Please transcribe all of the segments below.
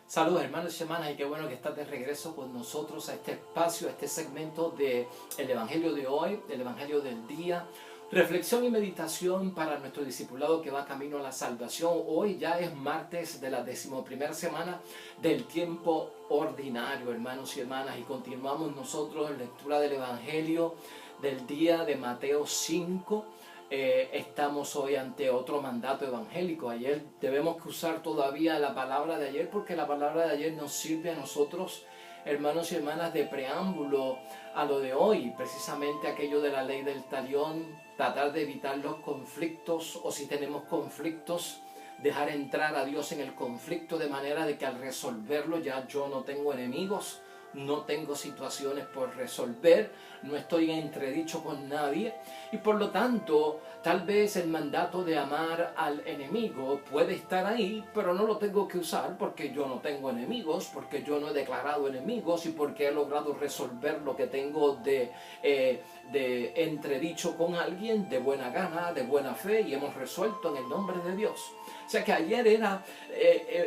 Saludos hermanos y hermanas, y qué bueno que estás de regreso con nosotros a este espacio, a este segmento del Evangelio de hoy, del Evangelio del día. Reflexión y meditación para nuestro discipulado que va camino a la salvación. Hoy ya es martes de la 11ª semana del tiempo ordinario, hermanos y hermanas, y continuamos nosotros en lectura del Evangelio del día de Mateo 5. Estamos hoy ante otro mandato evangélico. Ayer debemos que usar todavía la palabra de ayer, porque la palabra de ayer nos sirve a nosotros, hermanos y hermanas, de preámbulo a lo de hoy, precisamente aquello de la ley del talión, tratar de evitar los conflictos, o si tenemos conflictos, dejar entrar a Dios en el conflicto, de manera de que al resolverlo ya yo no tengo enemigos, no tengo situaciones por resolver, no estoy en entredicho con nadie, y por lo tanto tal vez el mandato de amar al enemigo puede estar ahí, pero no lo tengo que usar porque yo no tengo enemigos, porque yo no he declarado enemigos y porque he logrado resolver lo que tengo de entredicho con alguien de buena gana, de buena fe, y hemos resuelto en el nombre de Dios. O sea que ayer era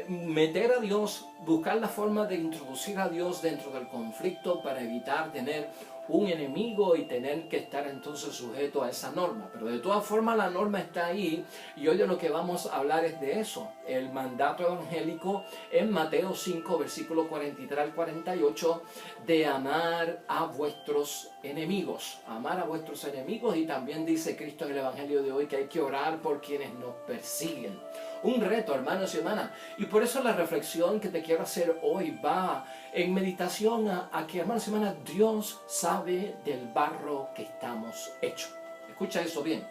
meter a Dios, buscar la forma de introducir a Dios dentro del conflicto para evitar tener un enemigo y tener que estar entonces sujeto a esa norma. Pero de todas formas la norma está ahí, y hoy de lo que vamos a hablar es de eso. El mandato evangélico en Mateo 5, versículo 43 al 48, de amar a vuestros enemigos. Amar a vuestros enemigos, y también dice Cristo en el Evangelio de hoy que hay que orar por quienes nos persiguen. Un reto, hermanos y hermanas, y por eso la reflexión que te quiero hacer hoy va en meditación a que, hermanos y hermanas, Dios sabe del barro que estamos hechos. Escucha eso bien.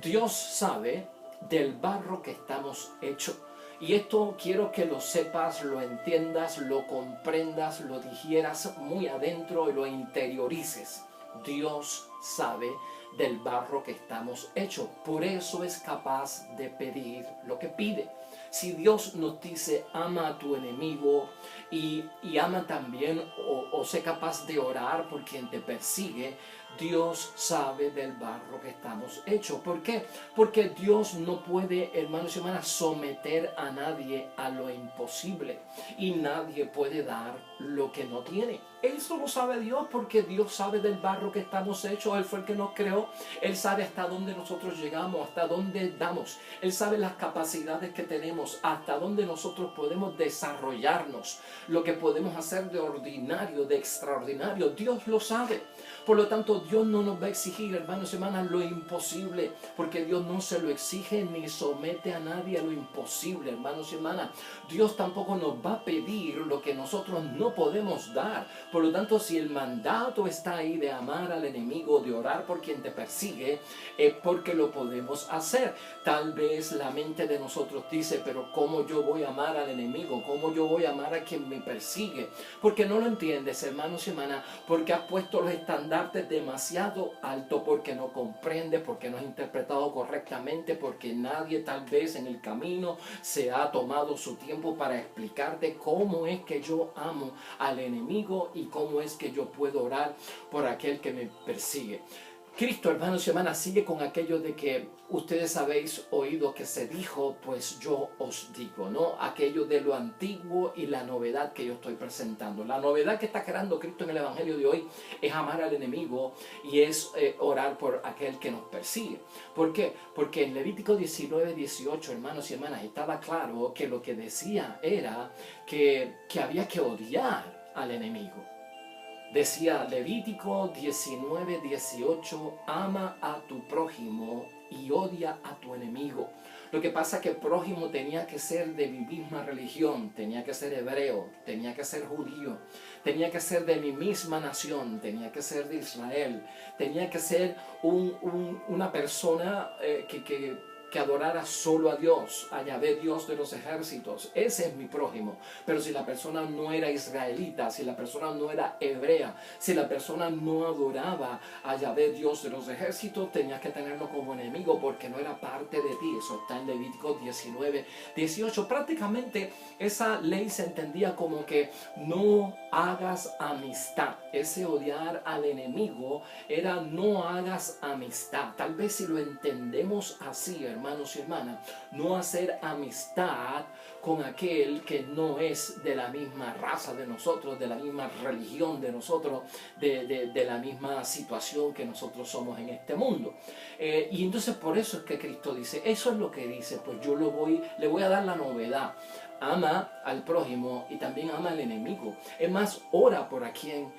Dios sabe del barro que estamos hechos. Y esto quiero que lo sepas, lo entiendas, lo comprendas, lo digieras muy adentro y lo interiorices. Dios sabe del barro que estamos hechos. Por eso es capaz de pedir lo que pide. Si Dios nos dice, ama a tu enemigo y ama también, o sé capaz de orar por quien te persigue, Dios sabe del barro que estamos hechos. ¿Por qué? Porque Dios no puede, hermanos y hermanas, someter a nadie a lo imposible. Y nadie puede dar lo que no tiene. Eso lo sabe Dios, porque Dios sabe del barro que estamos hechos. Él fue el que nos creó. Él sabe hasta dónde nosotros llegamos, hasta dónde damos. Él sabe las capacidades que tenemos, hasta dónde nosotros podemos desarrollarnos, lo que podemos hacer de ordinario, de extraordinario. Dios lo sabe. Por lo tanto, Dios no nos va a exigir, hermanos y hermanas, lo imposible, porque Dios no se lo exige ni somete a nadie a lo imposible, hermanos y hermanas. Dios tampoco nos va a pedir lo que nosotros no podemos dar. Por lo tanto, si el mandato está ahí de amar al enemigo, de orar por quien te persigue, es porque lo podemos hacer. Tal vez la mente de nosotros dice, pero ¿cómo yo voy a amar al enemigo? ¿Cómo yo voy a amar a quien me persigue? Porque no lo entiendes, hermanos y hermanas, porque has puesto los estándares demasiado alto, porque no comprendes, porque no has interpretado correctamente, porque nadie tal vez en el camino se ha tomado su tiempo para explicarte cómo es que yo amo al enemigo y cómo es que yo puedo orar por aquel que me persigue. Cristo, hermanos y hermanas, sigue con aquello de que ustedes habéis oído que se dijo, pues yo os digo, ¿no? Aquello de lo antiguo y la novedad que yo estoy presentando. La novedad que está creando Cristo en el Evangelio de hoy es amar al enemigo y es orar por aquel que nos persigue. ¿Por qué? Porque en Levítico 19, 18, hermanos y hermanas, estaba claro que lo que decía era que había que odiar al enemigo. Decía Levítico 19, 18, ama a tu prójimo y odia a tu enemigo. Lo que pasa es que prójimo tenía que ser de mi misma religión, tenía que ser hebreo, tenía que ser judío, tenía que ser de mi misma nación, tenía que ser de Israel, tenía que ser una persona que adorara solo a Dios, a Yahvé, Dios de los ejércitos. Ese es mi prójimo. Pero si la persona no era israelita, si la persona no era hebrea, si la persona no adoraba a Yahvé, Dios de los ejércitos, tenías que tenerlo como enemigo porque no era parte de ti. Eso está en Levítico 19, 18. Prácticamente esa ley se entendía como que no hagas amistad. Ese odiar al enemigo era no hagas amistad. Tal vez si lo entendemos así, hermanos y hermanas, no hacer amistad con aquel que no es de la misma raza de nosotros, de la misma religión de nosotros, de la misma situación que nosotros somos en este mundo. Y entonces por eso es que Cristo dice, eso es lo que dice, pues yo le voy a dar la novedad. Ama al prójimo y también ama al enemigo. Es más, ora por aquel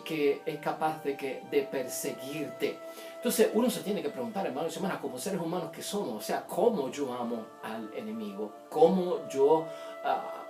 que es capaz de perseguirte. Entonces uno se tiene que preguntar, hermanos y hermanas, como seres humanos que somos, o sea, ¿cómo yo amo al enemigo? ¿Cómo yo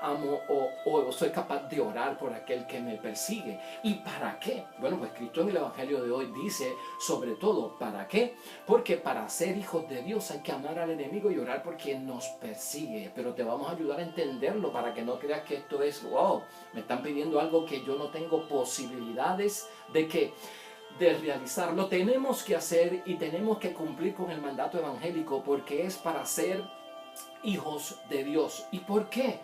amo o soy capaz de orar por aquel que me persigue? ¿Y para qué? Bueno, pues Cristo en el Evangelio de hoy dice, sobre todo, ¿para qué? Porque para ser hijos de Dios hay que amar al enemigo y orar por quien nos persigue. Pero te vamos a ayudar a entenderlo para que no creas que esto es, wow, me están pidiendo algo que yo no tengo posibilidades de realizarlo. Tenemos que hacer y tenemos que cumplir con el mandato evangélico porque es para ser hijos de Dios. ¿Y por qué?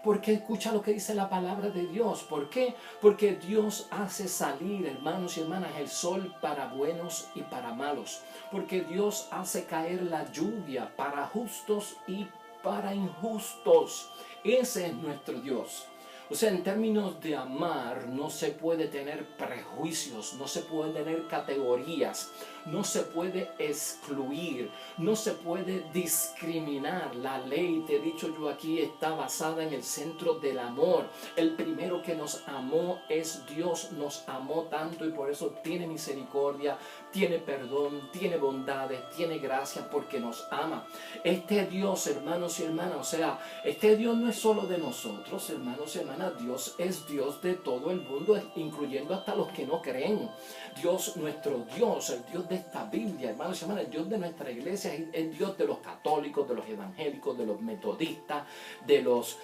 Porque escucha lo que dice la palabra de Dios. ¿Por qué? Porque Dios hace salir, hermanos y hermanas, el sol para buenos y para malos. Porque Dios hace caer la lluvia para justos y para injustos. Ese es nuestro Dios. O sea, en términos de amar, no se puede tener prejuicios, no se pueden tener categorías, no se puede excluir, no se puede discriminar. La ley, te he dicho yo aquí, está basada en el centro del amor. El primero que nos amó es Dios, nos amó tanto y por eso tiene misericordia, tiene perdón, tiene bondades, tiene gracia porque nos ama. Este Dios, hermanos y hermanas, o sea, este Dios no es solo de nosotros, hermanos y hermanas, Dios es Dios de todo el mundo, incluyendo hasta los que no creen. Dios, nuestro Dios, el Dios de esta Biblia, hermanos y hermanas, el Dios de nuestra iglesia es el Dios de los católicos, de los evangélicos, de los metodistas, de los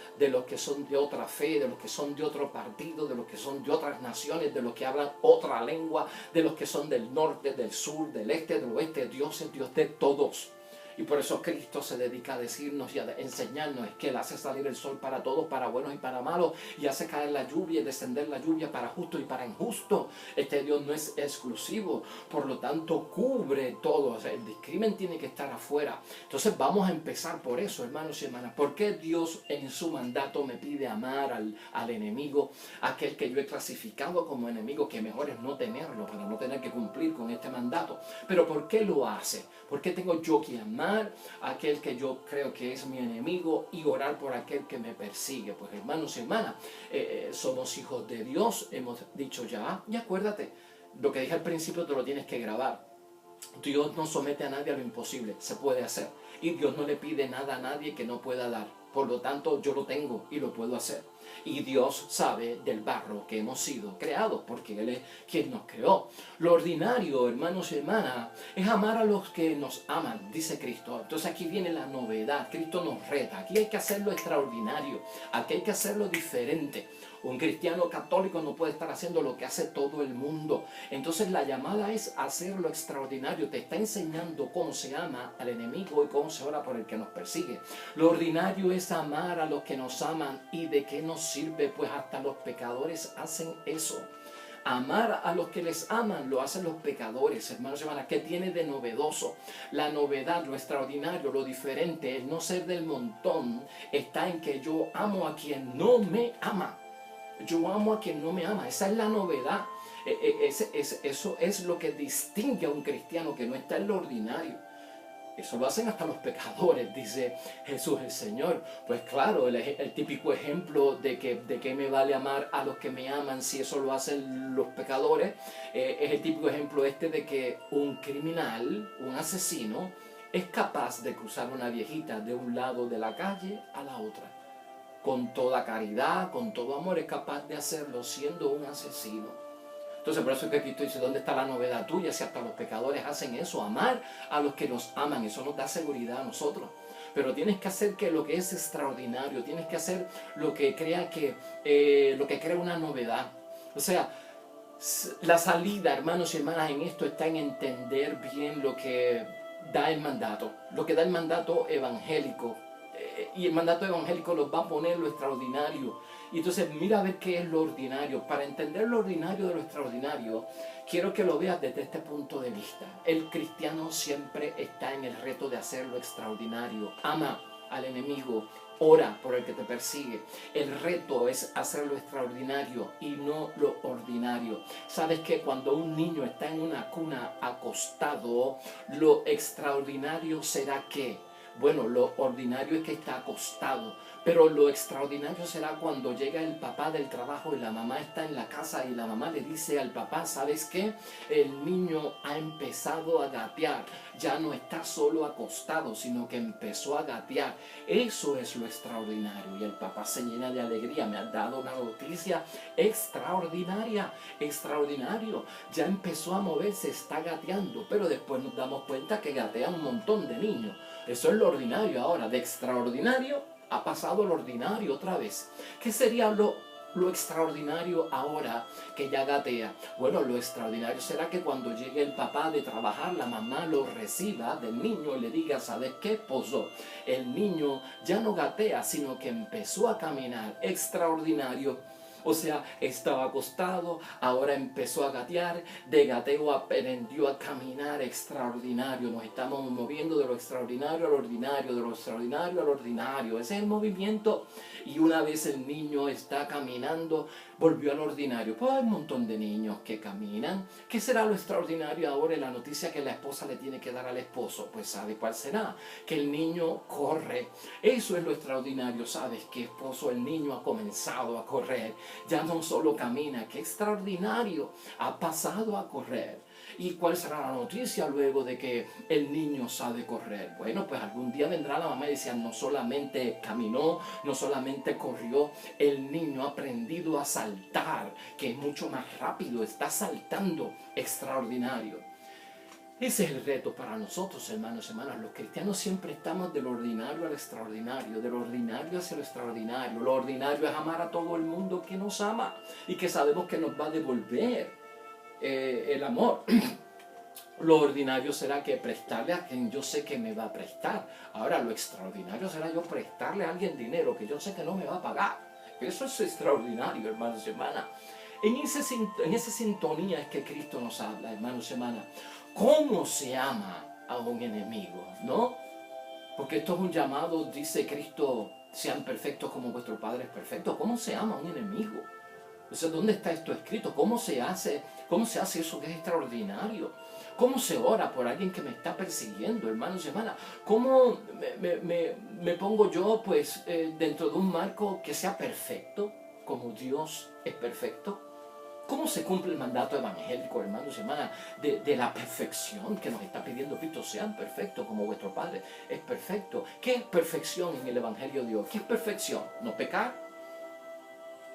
que son de otra fe, de los que son de otro partido, de los que son de otras naciones, de los que hablan otra lengua, de los que son del norte, del sur, del este, del oeste. Dios es Dios de todos. Y por eso Cristo se dedica a decirnos y a enseñarnos que Él hace salir el sol para todos, para buenos y para malos, y hace caer la lluvia y descender la lluvia para justos y para injustos. Este Dios no es exclusivo, por lo tanto cubre todo. O sea, el discrimen tiene que estar afuera. Entonces vamos a empezar por eso, hermanos y hermanas. ¿Por qué Dios en su mandato me pide amar al enemigo, aquel que yo he clasificado como enemigo, que mejor es no tenerlo, para no tener que cumplir con este mandato? Pero ¿por qué lo hace? ¿Por qué tengo yo que amar a aquel que yo creo que es mi enemigo y orar por aquel que me persigue? Pues hermanos y hermanas, somos hijos de Dios, hemos dicho ya, y acuérdate, lo que dije al principio te lo tienes que grabar. Dios no somete a nadie a lo imposible, se puede hacer. Y Dios no le pide nada a nadie que no pueda dar. Por lo tanto, yo lo tengo y lo puedo hacer. Y Dios sabe del barro que hemos sido creados, porque Él es quien nos creó. Lo ordinario, hermanos y hermanas, es amar a los que nos aman, dice Cristo. Entonces aquí viene la novedad. Cristo nos reta. Aquí hay que hacerlo extraordinario. Aquí hay que hacerlo diferente. Un cristiano católico no puede estar haciendo lo que hace todo el mundo. Entonces la llamada es hacerlo extraordinario. Te está enseñando cómo se ama al enemigo y cómo se ora por el que nos persigue. Lo ordinario es amar a los que nos aman. ¿Y de qué nos sirve? Pues hasta los pecadores hacen eso. Amar a los que les aman lo hacen los pecadores, hermanos y hermanas. ¿Qué tiene de novedoso? La novedad, lo extraordinario, lo diferente, el no ser del montón, está en que yo amo a quien no me ama. Yo amo a quien no me ama. Esa es la novedad. Eso es lo que distingue a un cristiano que no está en lo ordinario. Eso lo hacen hasta los pecadores, dice Jesús el Señor. Pues claro, el típico ejemplo de que me vale amar a los que me aman si eso lo hacen los pecadores, es el típico ejemplo de que un criminal, un asesino, es capaz de cruzar una viejita de un lado de la calle a la otra. Con toda caridad, con todo amor, es capaz de hacerlo siendo un asesino. Entonces por eso es que Cristo dice, ¿dónde está la novedad tuya? Si hasta los pecadores hacen eso, amar a los que nos aman, eso nos da seguridad a nosotros. Pero tienes que hacer que lo que es extraordinario, tienes que hacer lo que crea una novedad. O sea, la salida, hermanos y hermanas, en esto está en entender bien lo que da el mandato, lo que da el mandato evangélico. Y el mandato evangélico nos va a poner lo extraordinario. Y entonces mira a ver qué es lo ordinario. Para entender lo ordinario de lo extraordinario, quiero que lo veas desde este punto de vista. El cristiano siempre está en el reto de hacer lo extraordinario. Ama al enemigo Ora por el que te persigue. El reto es hacer lo extraordinario y no lo ordinario. Sabes que cuando un niño está en una cuna acostado, lo extraordinario será que, bueno, lo ordinario es que está acostado, pero lo extraordinario será cuando llega el papá del trabajo y la mamá está en la casa y la mamá le dice al papá, ¿sabes qué? El niño ha empezado a gatear, ya no está solo acostado, sino que empezó a gatear. Eso es lo extraordinario. Y el papá se llena de alegría, me ha dado una noticia extraordinaria, extraordinario. Ya empezó a moverse, está gateando, pero después nos damos cuenta que gatean un montón de niños. Eso es lo ordinario ahora, de extraordinario ha pasado lo ordinario otra vez. ¿Qué sería lo extraordinario ahora que ya gatea? Bueno, lo extraordinario será que cuando llegue el papá de trabajar, la mamá lo reciba del niño y le diga, ¿sabes qué, esposo? El niño ya no gatea, sino que empezó a caminar. Extraordinario. O sea, estaba acostado, ahora empezó a gatear, de gateo aprendió a caminar. Extraordinario. Nos estamos moviendo de lo extraordinario al ordinario, de lo extraordinario al ordinario. Ese es el movimiento. Y una vez el niño está caminando, volvió al ordinario. Pues hay un montón de niños que caminan. ¿Qué será lo extraordinario ahora en la noticia que la esposa le tiene que dar al esposo? Pues ¿sabe cuál será? Que el niño corre. Eso es lo extraordinario. ¿Sabes qué, esposo? El niño ha comenzado a correr. Ya no solo camina, qué extraordinario, ha pasado a correr. ¿Y cuál será la noticia luego de que el niño sabe correr? Bueno, pues algún día vendrá la mamá y decía, no solamente caminó, no solamente corrió, el niño ha aprendido a saltar, que es mucho más rápido, está saltando. Extraordinario. Ese es el reto para nosotros, hermanos y hermanas. Los cristianos siempre estamos del ordinario al extraordinario, del ordinario hacia lo extraordinario. Lo ordinario es amar a todo el mundo que nos ama y que sabemos que nos va a devolver el amor. Lo ordinario será que prestarle a quien yo sé que me va a prestar. Ahora, lo extraordinario será yo prestarle a alguien dinero que yo sé que no me va a pagar. Eso es extraordinario, hermanos y hermanas. En esa sintonía es que Cristo nos habla, hermanos y hermanas. ¿Cómo se ama a un enemigo? ¿No? Porque esto es un llamado, dice Cristo, sean perfectos como vuestro Padre es perfecto. ¿Cómo se ama a un enemigo? O sea, ¿dónde está esto escrito? ¿Cómo se hace eso que es extraordinario? ¿Cómo se ora por alguien que me está persiguiendo, hermanos y hermanas? ¿Cómo me pongo yo, pues, dentro de un marco que sea perfecto, como Dios es perfecto? ¿Cómo se cumple el mandato evangélico, hermanos y hermanas, de la perfección que nos está pidiendo Cristo? Sean perfectos como vuestro Padre es perfecto. ¿Qué es perfección en el Evangelio de Dios? ¿Qué es perfección? ¿No pecar?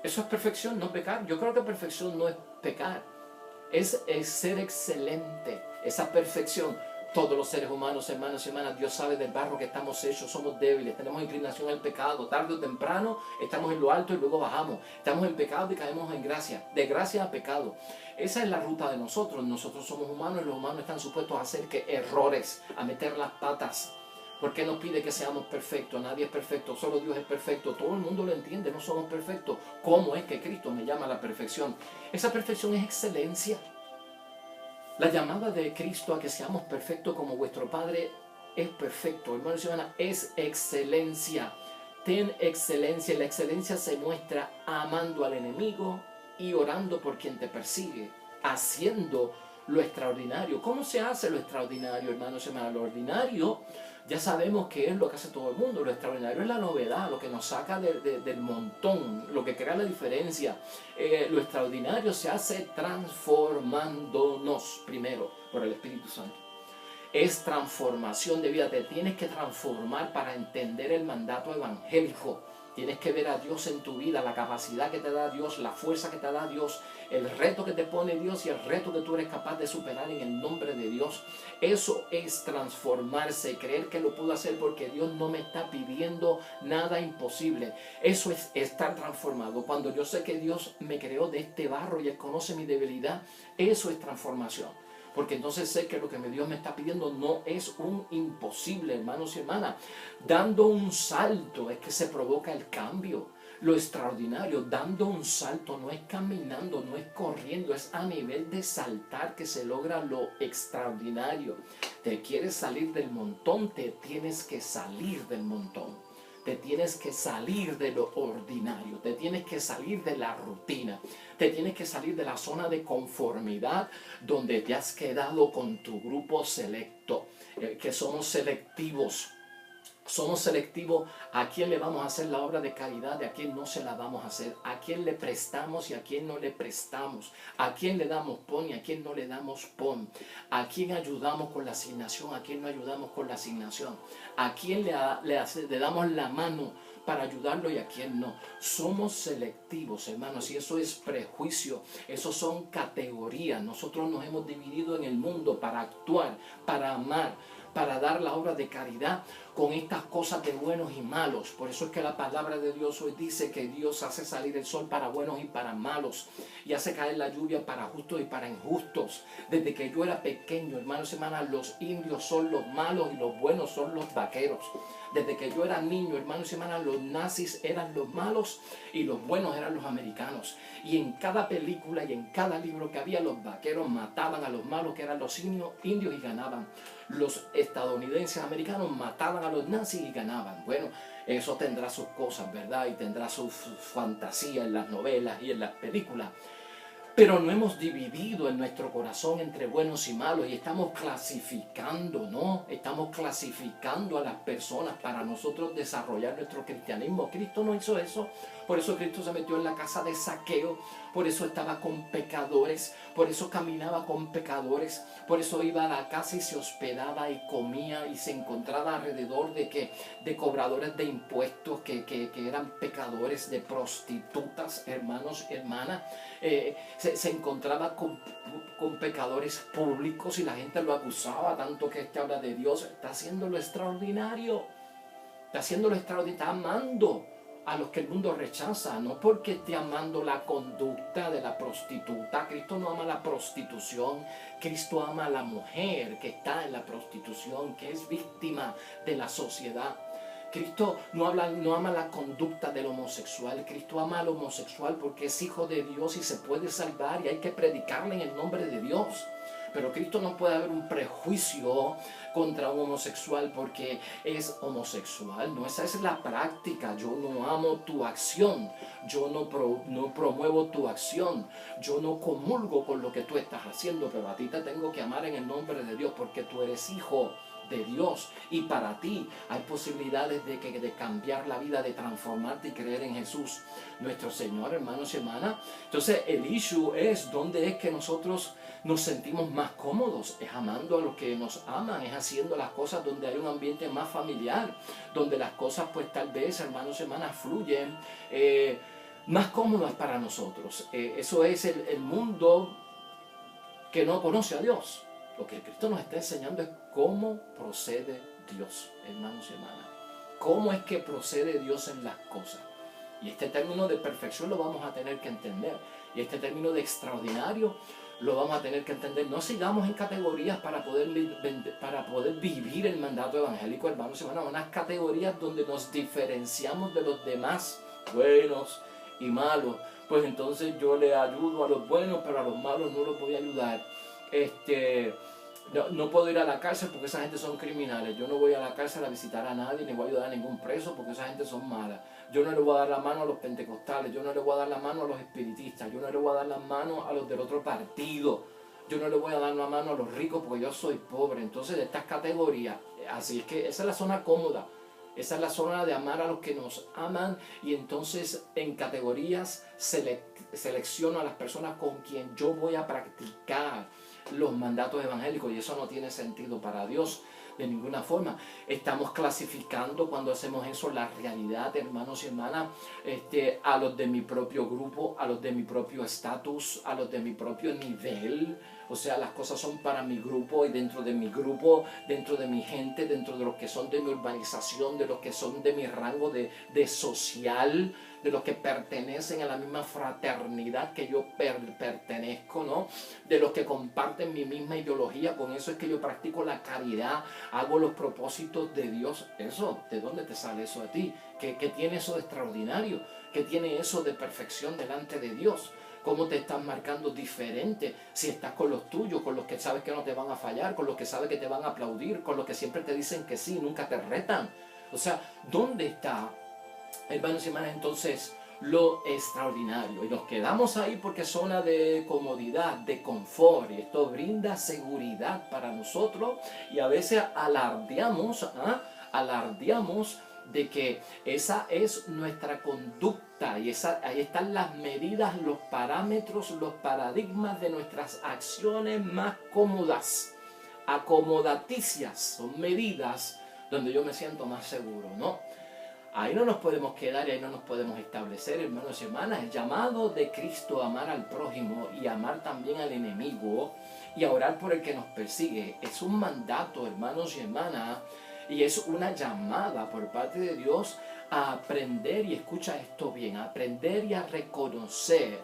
¿Eso es perfección? ¿No pecar? Yo creo que perfección no es pecar. Es ser excelente. Esa perfección. Todos los seres humanos, hermanos y hermanas, Dios sabe del barro que estamos hechos, somos débiles, tenemos inclinación al pecado, tarde o temprano estamos en lo alto y luego bajamos, estamos en pecado y caemos en gracia, de gracia a pecado. Esa es la ruta de nosotros somos humanos y los humanos están supuestos a hacer errores, a meter las patas. ¿Por qué nos pide que seamos perfectos? Nadie es perfecto, solo Dios es perfecto, todo el mundo lo entiende, no somos perfectos. ¿Cómo es que Cristo me llama a la perfección? Esa perfección es excelencia. La llamada de Cristo a que seamos perfectos como vuestro Padre es perfecto, hermanos y hermanas, es excelencia. Ten excelencia, y la excelencia se muestra amando al enemigo y orando por quien te persigue, haciendo lo extraordinario. ¿Cómo se hace lo extraordinario, hermanos y hermanas? Lo ordinario, ya sabemos que es lo que hace todo el mundo. Lo extraordinario es la novedad, lo que nos saca del montón, lo que crea la diferencia. Lo extraordinario se hace transformándonos primero por el Espíritu Santo. Es transformación de vida. Te tienes que transformar para entender el mandato evangélico. Tienes que ver a Dios en tu vida, la capacidad que te da Dios, la fuerza que te da Dios, el reto que te pone Dios y el reto que tú eres capaz de superar en el nombre de Dios. Eso es transformarse, creer que lo puedo hacer porque Dios no me está pidiendo nada imposible. Eso es estar transformado. Cuando yo sé que Dios me creó de este barro y Él conoce mi debilidad, eso es transformación. Porque entonces sé que lo que Dios me está pidiendo no es un imposible, hermanos y hermanas. Dando un salto es que se provoca el cambio. Lo extraordinario, dando un salto, no es caminando, no es corriendo, es a nivel de saltar que se logra lo extraordinario. Te quieres salir del montón, te tienes que salir del montón. Te tienes que salir de lo ordinario, te tienes que salir de la rutina, te tienes que salir de la zona de conformidad donde te has quedado con tu grupo selecto, que somos selectivos. Somos selectivos a quién le vamos a hacer la obra de caridad, de a quién no se la vamos a hacer, a quién le prestamos y a quién no le prestamos, a quién le damos pon y a quién no le damos pon, a quién ayudamos con la asignación, a quién no ayudamos con la asignación, a quién le damos la mano para ayudarlo y a quién no. Somos selectivos, hermanos, y eso es prejuicio, eso son categorías. Nosotros nos hemos dividido en el mundo para actuar, para amar, para dar la obra de caridad con estas cosas de buenos y malos. Por eso es que la palabra de Dios hoy dice que Dios hace salir el sol para buenos y para malos, y hace caer la lluvia para justos y para injustos. Desde que yo era pequeño, hermanos y hermanas, los indios son los malos y los buenos son los vaqueros. Desde que yo era niño, hermanos y hermanas, los nazis eran los malos y los buenos eran los americanos. Y en cada película y en cada libro que había, los vaqueros mataban a los malos, que eran los indios, y ganaban. Los estadounidenses americanos mataban a los nazis y ganaban. Bueno, eso tendrá sus cosas, ¿verdad? Y tendrá su fantasía en las novelas y en las películas. Pero no hemos dividido en nuestro corazón entre buenos y malos, y estamos clasificando, ¿no? Estamos clasificando a las personas para nosotros desarrollar nuestro cristianismo. Cristo no hizo eso. Por eso Cristo se metió en la casa de Zaqueo, por eso estaba con pecadores, por eso caminaba con pecadores, por eso iba a la casa y se hospedaba y comía y se encontraba alrededor de cobradores de impuestos que eran pecadores, de prostitutas, hermanos, hermanas. Se encontraba con pecadores públicos y la gente lo acusaba tanto que este habla de Dios. Está haciendo lo extraordinario, está haciendo lo extraordinario, está amando a los que el mundo rechaza, no porque esté amando la conducta de la prostituta. Cristo no ama la prostitución, Cristo ama a la mujer que está en la prostitución, que es víctima de la sociedad. Cristo no ama la conducta del homosexual. Cristo ama al homosexual porque es hijo de Dios y se puede salvar, y hay que predicarle en el nombre de Dios. Pero Cristo no puede haber un prejuicio contra un homosexual porque es homosexual. No, esa es la práctica. Yo no amo tu acción, yo no promuevo tu acción, yo no comulgo con lo que tú estás haciendo, pero a ti te tengo que amar en el nombre de Dios porque tú eres hijo de Dios, y para ti hay posibilidades de cambiar la vida, de transformarte y creer en Jesús nuestro Señor, hermanos y hermanas. Entonces el issue es dónde es que nosotros nos sentimos más cómodos. Es amando a los que nos aman, es haciendo las cosas donde hay un ambiente más familiar, donde las cosas pues tal vez, hermanos y hermanas, fluyen más cómodas para nosotros. Eso es el mundo que no conoce a Dios. Lo que Cristo nos está enseñando es cómo procede Dios, hermanos y hermanas. Cómo es que procede Dios en las cosas. Y este término de perfección lo vamos a tener que entender. Y este término de extraordinario lo vamos a tener que entender. No sigamos en categorías para poder vivir el mandato evangélico, hermanos y hermanas. Unas categorías donde nos diferenciamos de los demás, buenos y malos. Pues entonces yo le ayudo a los buenos, pero a los malos no los voy a ayudar. No puedo ir a la cárcel porque esa gente son criminales. Yo no voy a la cárcel a visitar a nadie, ni voy a ayudar a ningún preso porque esa gente son malas. Yo no le voy a dar la mano a los pentecostales, yo no le voy a dar la mano a los espiritistas, yo no le voy a dar la mano a los del otro partido, yo no le voy a dar la mano a los ricos porque yo soy pobre. Entonces de estas categorías, así es que esa es la zona cómoda. Esa es la zona de amar a los que nos aman, y entonces en categorías selecciono a las personas con quien yo voy a practicar los mandatos evangélicos, y eso no tiene sentido para Dios de ninguna forma. Estamos clasificando cuando hacemos eso la realidad, hermanos y hermanas, a los de mi propio grupo, a los de mi propio estatus, a los de mi propio nivel. O sea, las cosas son para mi grupo, y dentro de mi grupo, dentro de mi gente, dentro de los que son de mi urbanización, de los que son de mi rango de social, de los que pertenecen a la misma fraternidad que yo pertenezco, ¿no? De los que comparten mi misma ideología. Con eso es que yo practico la caridad, hago los propósitos de Dios. Eso, ¿de dónde te sale eso a ti? ¿Qué tiene eso de extraordinario? ¿Qué tiene eso de perfección delante de Dios? ¿Cómo te estás marcando diferente si estás con los tuyos, con los que sabes que no te van a fallar, con los que sabes que te van a aplaudir, con los que siempre te dicen que sí, nunca te retan? O sea, ¿dónde está, hermanos y hermanas, entonces lo extraordinario? Y nos quedamos ahí porque es zona de comodidad, de confort, y esto brinda seguridad para nosotros, y a veces alardeamos de que esa es nuestra conducta, y ahí están las medidas, los parámetros, los paradigmas de nuestras acciones más cómodas, acomodaticias, son medidas donde yo me siento más seguro, ¿no? Ahí no nos podemos quedar y ahí no nos podemos establecer, hermanos y hermanas. El llamado de Cristo a amar al prójimo y amar también al enemigo y a orar por el que nos persigue es un mandato, hermanos y hermanas, y es una llamada por parte de Dios a aprender, y escucha esto bien, a aprender y a reconocer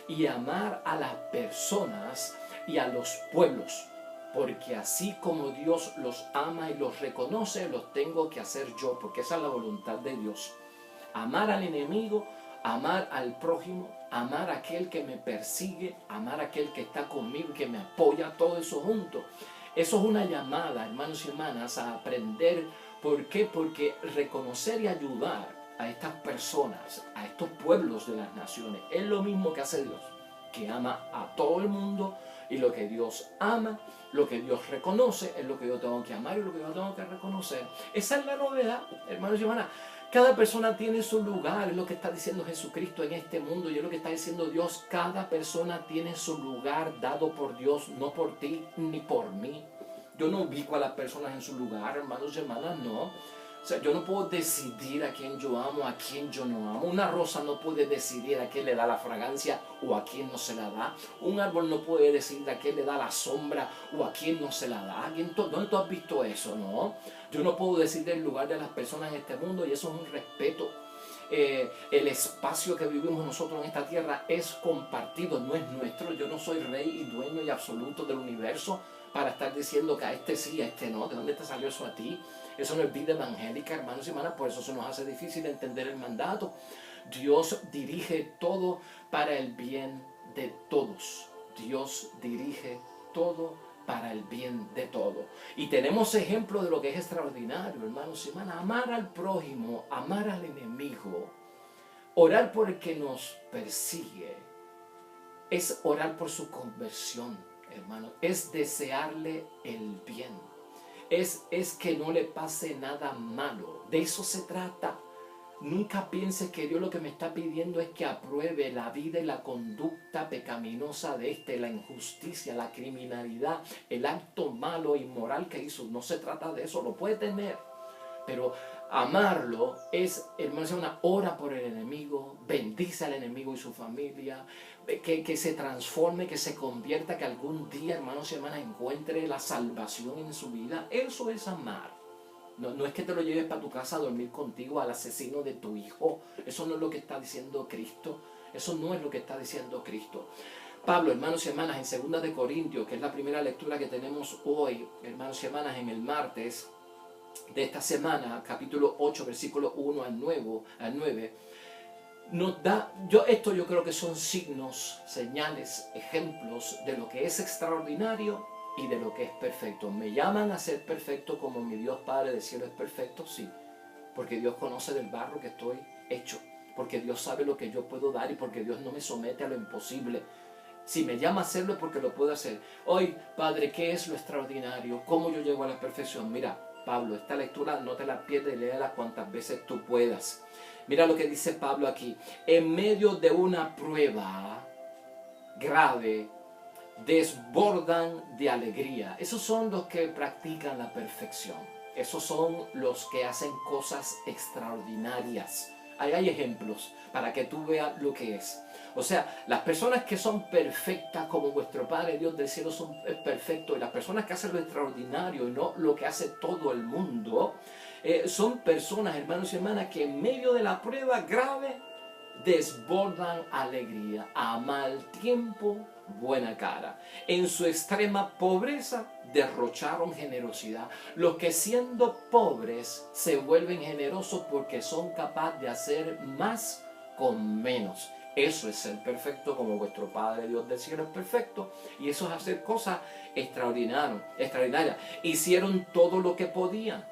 y amar a las personas y a los pueblos. Porque así como Dios los ama y los reconoce, los tengo que hacer yo, porque esa es la voluntad de Dios. Amar al enemigo, amar al prójimo, amar a aquel que me persigue, amar a aquel que está conmigo y que me apoya, todo eso junto. Eso es una llamada, hermanos y hermanas, a aprender. ¿Por qué? Porque reconocer y ayudar a estas personas, a estos pueblos de las naciones, es lo mismo que hace Dios, que ama a todo el mundo, y lo que Dios ama, lo que Dios reconoce, es lo que yo tengo que amar y lo que yo tengo que reconocer. Esa es la novedad, hermanos y hermanas. Cada persona tiene su lugar, es lo que está diciendo Jesucristo en este mundo, y es lo que está diciendo Dios. Cada persona tiene su lugar dado por Dios, no por ti ni por mí. Yo no ubico a las personas en su lugar, hermanos y hermanas, no. O sea, yo no puedo decidir a quién yo amo, a quién yo no amo. Una rosa no puede decidir a quién le da la fragancia o a quién no se la da. Un árbol no puede decidir a quién le da la sombra o a quién no se la da. ¿Dónde tú has visto eso, no? Yo no puedo decidir el lugar de las personas en este mundo, y eso es un respeto. El espacio que vivimos nosotros en esta tierra es compartido, no es nuestro. Yo no soy rey y dueño y absoluto del universo para estar diciendo que a este sí, a este no. ¿De dónde te salió eso a ti? Eso no es vida evangélica, hermanos y hermanas. Por eso se nos hace difícil entender el mandato. Dios dirige todo para el bien de todos. Dios dirige todo para el bien de todo. Y tenemos ejemplos de lo que es extraordinario, hermanos y hermanas. Amar al prójimo, amar al enemigo, orar por el que nos persigue, es orar por su conversión, hermano. Es desearle el bien. Es que no le pase nada malo. De eso se trata. Nunca pienses que Dios lo que me está pidiendo es que apruebe la vida y la conducta pecaminosa de la injusticia, la criminalidad, el acto malo e inmoral que hizo. No se trata de eso, lo puede tener. Pero amarlo es, hermanos, una ora por el enemigo, bendice al enemigo y su familia, que se transforme, que se convierta, que algún día, hermanos y hermanas, encuentre la salvación en su vida. Eso es amar. No es que te lo lleves para tu casa a dormir contigo al asesino de tu hijo. Eso no es lo que está diciendo Cristo. Eso no es lo que está diciendo Cristo. Pablo, hermanos y hermanas, en 2 de Corintios, que es la primera lectura que tenemos hoy, hermanos y hermanas, en el martes de esta semana, capítulo 8, versículo 1 al 9, nos da, yo creo que son signos, señales, ejemplos de lo que es extraordinario y de lo que es perfecto. ¿Me llaman a ser perfecto como mi Dios Padre del cielo es perfecto? Sí, porque Dios conoce del barro que estoy hecho, porque Dios sabe lo que yo puedo dar y porque Dios no me somete a lo imposible. Si me llama a hacerlo es porque lo puedo hacer. Hoy, Padre, ¿qué es lo extraordinario? ¿Cómo yo llego a la perfección? Mira, Pablo, esta lectura no te la pierdas, léela cuantas veces tú puedas. Mira lo que dice Pablo aquí. En medio de una prueba grave, desbordan de alegría. Esos son los que practican la perfección. Esos son los que hacen cosas extraordinarias. Ahí hay ejemplos para que tú veas lo que es. O sea, las personas que son perfectas como vuestro Padre Dios del cielo es perfecto, y las personas que hacen lo extraordinario y no lo que hace todo el mundo, son personas, hermanos y hermanas, que en medio de la prueba grave desbordan alegría, a mal tiempo buena cara. En su extrema pobreza derrocharon generosidad. Los que siendo pobres se vuelven generosos porque son capaces de hacer más con menos. Eso es ser perfecto como vuestro Padre Dios del cielo es perfecto, y eso es hacer cosas extraordinarias. Hicieron todo lo que podían.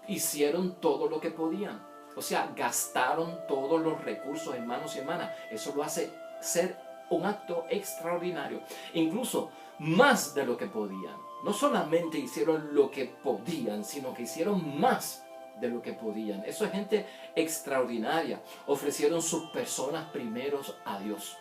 hicieron todo lo que podían. O sea, gastaron todos los recursos, hermanos y hermanas. Eso lo hace ser un acto extraordinario. Incluso más de lo que podían. No solamente hicieron lo que podían, sino que hicieron más de lo que podían. Eso es gente extraordinaria. Ofrecieron sus personas primeros a Dios.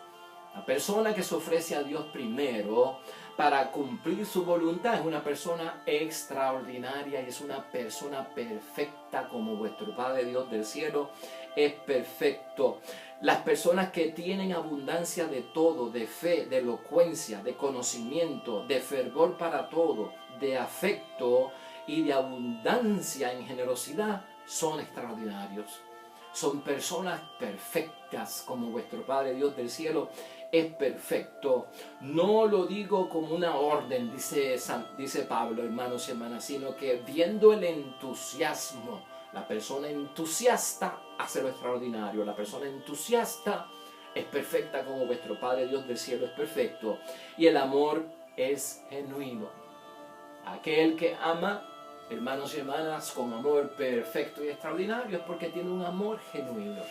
La persona que se ofrece a Dios primero para cumplir su voluntad es una persona extraordinaria y es una persona perfecta, como vuestro Padre Dios del cielo es perfecto. Las personas que tienen abundancia de todo, de fe, de elocuencia, de conocimiento, de fervor para todo, de afecto y de abundancia en generosidad, son extraordinarios. Son personas perfectas, como vuestro Padre Dios del cielo es perfecto. No lo digo como una orden, dice Pablo, hermanos y hermanas, sino que viendo el entusiasmo, la persona entusiasta hace lo extraordinario. La persona entusiasta es perfecta como vuestro Padre Dios del cielo es perfecto. Y el amor es genuino. Aquel que ama, hermanos y hermanas, con amor perfecto y extraordinario es porque tiene un amor genuino.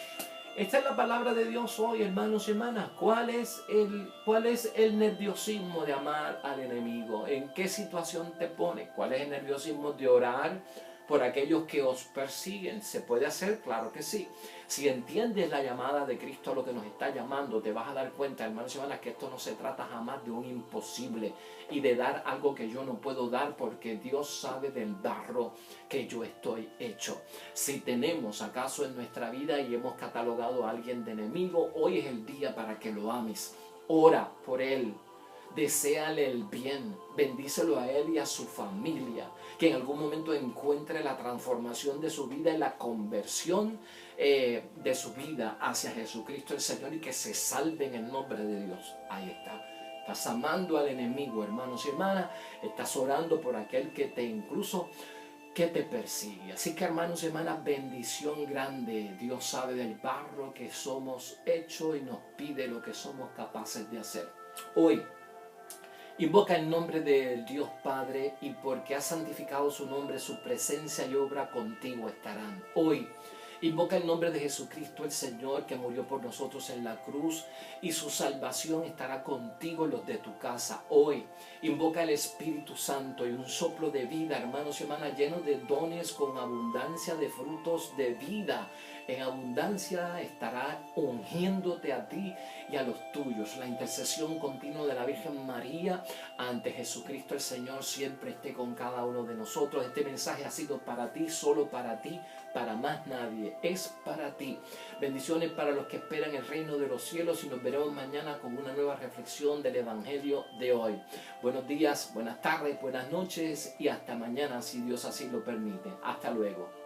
Esta es la palabra de Dios hoy, hermanos y hermanas. ¿Cuál es el nerviosismo de amar al enemigo? ¿En qué situación te pone? ¿Cuál es el nerviosismo de orar por aquellos que os persiguen? ¿Se puede hacer? Claro que sí. Si entiendes la llamada de Cristo a lo que nos está llamando, te vas a dar cuenta, hermanos y hermanas, que esto no se trata jamás de un imposible y de dar algo que yo no puedo dar, porque Dios sabe del barro que yo estoy hecho. Si tenemos acaso en nuestra vida y hemos catalogado a alguien de enemigo, hoy es el día para que lo ames. Ora por él. Deséale el bien, bendícelo a él y a su familia, que en algún momento encuentre la transformación de su vida y la conversión de su vida hacia Jesucristo el Señor y que se salve en el nombre de Dios. Ahí está. Estás amando al enemigo, hermanos y hermanas, estás orando por aquel que que te persigue. Así que, hermanos y hermanas, bendición grande. Dios sabe del barro que somos hechos y nos pide lo que somos capaces de hacer. Hoy, invoca el nombre del Dios Padre y porque ha santificado su nombre, su presencia y obra contigo estarán. Hoy, invoca el nombre de Jesucristo el Señor que murió por nosotros en la cruz y su salvación estará contigo y los de tu casa. Hoy, invoca el Espíritu Santo y un soplo de vida, hermanos y hermanas, lleno de dones con abundancia de frutos de vida. En abundancia estará ungiéndote a ti y a los tuyos. La intercesión continua de la Virgen María ante Jesucristo el Señor siempre esté con cada uno de nosotros. Este mensaje ha sido para ti, solo para ti, para más nadie. Es para ti. Bendiciones para los que esperan el reino de los cielos y nos veremos mañana con una nueva reflexión del Evangelio de hoy. Buenos días, buenas tardes, buenas noches y hasta mañana si Dios así lo permite. Hasta luego.